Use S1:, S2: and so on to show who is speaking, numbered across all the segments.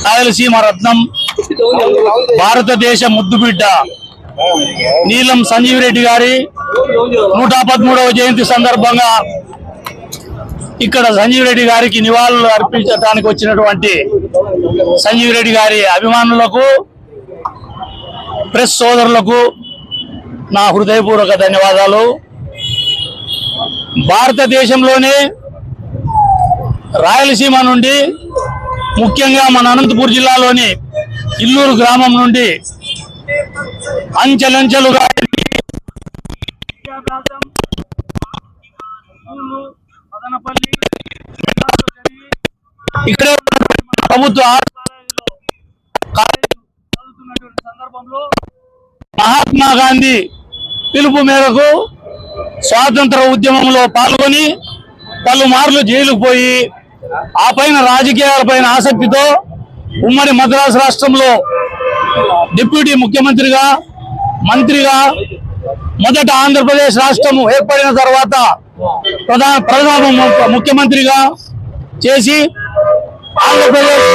S1: రాయలసీమ రత్నం భారతదేశ ముద్దుబిడ్డ నీలం సంజీవ్ రెడ్డి గారి 113వ జయంతి సందర్భంగా ఇక్కడ సంజీవ్ రెడ్డి గారికి నివాళులు అర్పించడానికి వచ్చినటువంటి సంజీవ్ రెడ్డి గారి అభిమానులకు ప్రెస్ సోదరులకు నా హృదయపూర్వక ధన్యవాదాలు. భారతదేశంలోనే రాయలసీమ నుండి ముఖ్యంగా మన అనంతపూర్ జిల్లాలోని ఇల్లూరు గ్రామం నుండి అంచెలంచెలుగా ఇక్కడే ప్రభుత్వ సందర్భంలో మహాత్మా గాంధీ పిలుపు మేరకు స్వాతంత్ర ఉద్యమంలో పాల్గొని పలుమార్లు జైలుకు పోయి ఆ పైన రాజకీయాలపైన ఆసక్తితో ఉమ్మడి మద్రాసు రాష్ట్రంలో డిప్యూటీ ముఖ్యమంత్రిగా మంత్రిగా మొదట ఆంధ్రప్రదేశ్ రాష్ట్రం ఏర్పడిన తర్వాత ప్రధాన ముఖ్యమంత్రిగా చేసి ఆంధ్రప్రదేశ్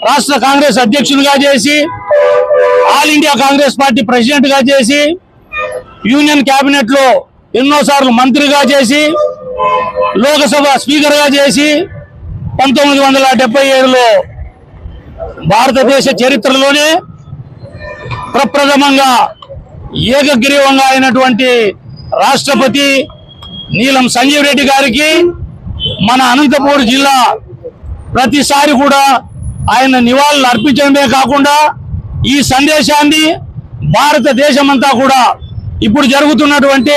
S1: రాష్ట్ర కాంగ్రెస్ అధ్యక్షునిగా చేసి all India Congress party president గా చేసి యూనియన్ కేబినెట్ లో ఎన్నోసార్లు మంత్రిగా చేసి లోకసభ స్పీకర్ గా చేసి 1977లో భారతదేశ చరిత్రలోనే ప్రప్రథమంగా ఏకగ్రీవంగా అయినటువంటి రాష్ట్రపతి నీలం సంజీవ్ రెడ్డి గారికి మన అనంతపూర్ జిల్లా ప్రతిసారి కూడా ఆయన నివాళులు అర్పించడమే కాకుండా ఈ సందేశాన్ని భారతదేశమంతా కూడా ఇప్పుడు జరుగుతున్నటువంటి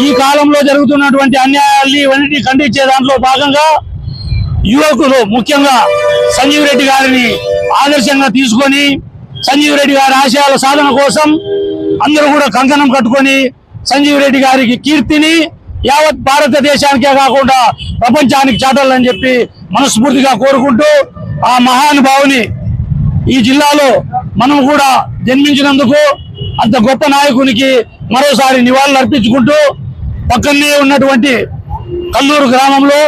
S1: ఈ కాలంలో జరుగుతున్నటువంటి అన్యాయాల్ని ఇవన్నీ ఖండించే దాంట్లో భాగంగా యువకులు ముఖ్యంగా సంజీవ్ రెడ్డి గారిని ఆదర్శంగా తీసుకొని సంజీవ్ రెడ్డి గారి ఆశయాల సాధన కోసం అందరూ కూడా కంకణం కట్టుకొని సంజీవ్ రెడ్డి గారికి కీర్తిని యావత్ భారతదేశానికే కాకుండా ప్రపంచానికి చాటాలని చెప్పి మనస్ఫూర్తిగా కోరుకుంటూ ఆ మహానుభావుని ఈ జిల్లాలో మనం కూడా జన్మించినందుకు అంత గొప్ప నాయకునికి మరోసారి నివాళులు అర్పించుకుంటూ పక్కనే ఉన్నటువంటి కల్లూరు గ్రామంలో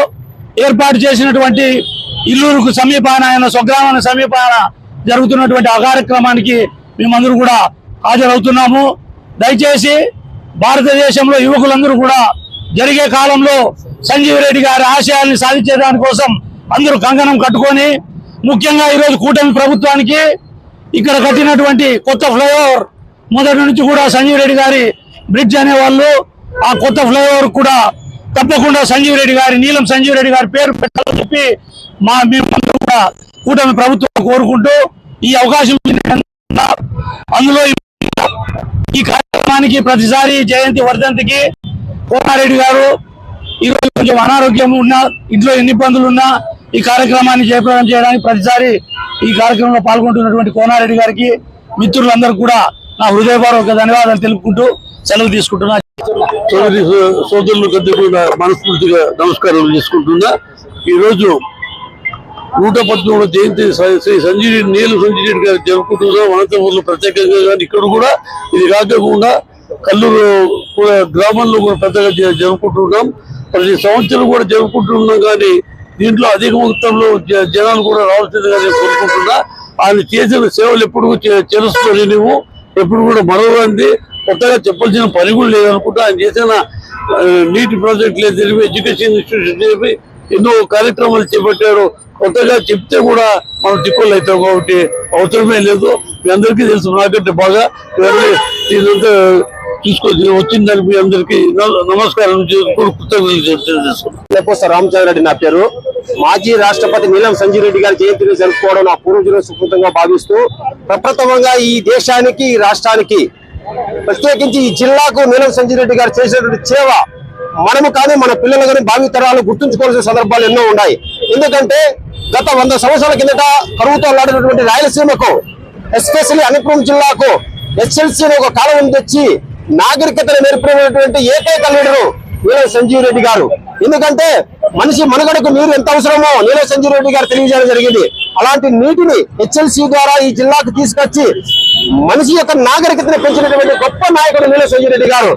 S1: ఏర్పాటు చేసినటువంటి ఇల్లూరుకు సమీపాన ఆయన స్వగ్రామానికి సమీపాన జరుగుతున్నటువంటి ఆ కార్యక్రమానికి మేమందరూ కూడా హాజరవుతున్నాము. దయచేసి భారతదేశంలో యువకులందరూ కూడా జరిగే కాలంలో సంజీవ్ రెడ్డి గారి ఆశయాల్ని సాధించే దానికోసం అందరూ కంకణం కట్టుకొని ముఖ్యంగా ఈరోజు కూటమి ప్రభుత్వానికి ఇక్కడ కట్టినటువంటి కొత్త ఫ్లైఓవర్ మొదటి నుంచి కూడా సంజీవ్ రెడ్డి గారి బ్రిడ్జ్ అనేవాళ్ళు ఆ కొత్త ఫ్లైఓవర్ కూడా తప్పకుండా సంజీవ్ రెడ్డి గారి నీలం సంజీవ్ రెడ్డి గారి పేరు పెట్టాలని చెప్పి మేమందరూ కూడా కూటమి ప్రభుత్వం కోరుకుంటూ ఈ అవకాశం అందులో ఈ కార్యక్రమానికి ప్రతిసారి జయంతి వర్ధంతికి కోనారెడ్డి గారు ఈరోజు కొంచెం అనారోగ్యం ఉన్నా ఇంట్లో ఎన్ని ఇబ్బందులు ఉన్నా ఈ కార్యక్రమాన్ని జయప్రదం చేయడానికి ప్రతిసారి ఈ కార్యక్రమంలో పాల్గొంటున్నటువంటి కోనారెడ్డి గారికి మిత్రులందరూ కూడా నా హృదయపూర్వక ధన్యవాదాలు తెలుపుకుంటూ సెలవు తీసుకుంటున్నా.
S2: సోదరులకు కూడా మనస్ఫూర్తిగా నమస్కారం చేసుకుంటున్నా. ఈరోజు 113వ జయంతి శ్రీ సంజీవ్ నీలం సంజీవ్ రెడ్డి గారు జరుపుకుంటున్నాం. అనంతపురంలో ప్రత్యేకంగా కానీ ఇక్కడ కూడా ఇది కాకుండా కల్లూరు గ్రామంలో కూడా పెద్దగా జరుపుకుంటున్నాం. ప్రతి సంవత్సరం కూడా జరుపుకుంటున్నాం. కానీ దీంట్లో అధిక మొత్తంలో జనాలు కూడా రావాల్సిందిగా నేను కోరుకుంటున్నా. ఆయన చేసిన సేవలు ఎప్పుడు చేరుస్తుంది నువ్వు ఎప్పుడు కూడా మరొకటి కొత్తగా చెప్పాల్సిన పని కూడా లేదనుకుంటా. ఆయన చేసిన నీటి ప్రాజెక్టులే తెలిపి ఎడ్యుకేషన్ ఇన్స్టిట్యూషన్ తెలిపి ఎన్నో కార్యక్రమాలు చేపట్టారు. కొత్తగా చెప్తే కూడా మనం చిక్కులు అవుతాం కాబట్టి అవసరమే లేదు. మీ అందరికీ తెలుసు నాకంటే బాగా ఇదంతా తీసుకొచ్చి వచ్చిందని మీ అందరికీ నమస్కారం
S3: కృతజ్ఞతలు. రామచంద్ర రెడ్డి నా పేరు. మాజీ రాష్ట్రపతి నీలం సంజీవ్ రెడ్డి గారి జయంతిని జరుపుకోవడం నా పూర్వజుల సుకృతంగా భావిస్తూ ప్రప్రథమంగా ఈ దేశానికి ఈ రాష్ట్రానికి ప్రత్యేకించి ఈ జిల్లాకు నీలం సంజీవ్ రెడ్డి గారు చేసినటువంటి సేవ మనము కానీ మన పిల్లలు కానీ భావితరాలు గుర్తుంచుకోవాల్సిన సందర్భాలు ఎన్నో ఉన్నాయి. ఎందుకంటే గత 100 సంవత్సరాల కిందట కరువుతో లాడినటువంటి రాయలసీమకు ఎస్పెషల్లీ అనంతపురం జిల్లాకు ఎస్ఎల్సీ ఒక కాలం తెచ్చి నాగరికతను నేర్పినటువంటి ఏకైక లీడరు నీలం సంజీవ్ రెడ్డి గారు. ఎందుకంటే మనిషి మనుగడకు నీరు ఎంత అవసరమో నీలం సంజీవ్ రెడ్డి గారు తెలియజేయడం జరిగింది. అలాంటి నీటిని హెచ్ఎల్సి ద్వారా ఈ జిల్లాకు తీసుకొచ్చి మనిషి యొక్క నాగరికతను పెంచినటువంటి గొప్ప నాయకుడు నీలం సంజీవ్ రెడ్డి గారు.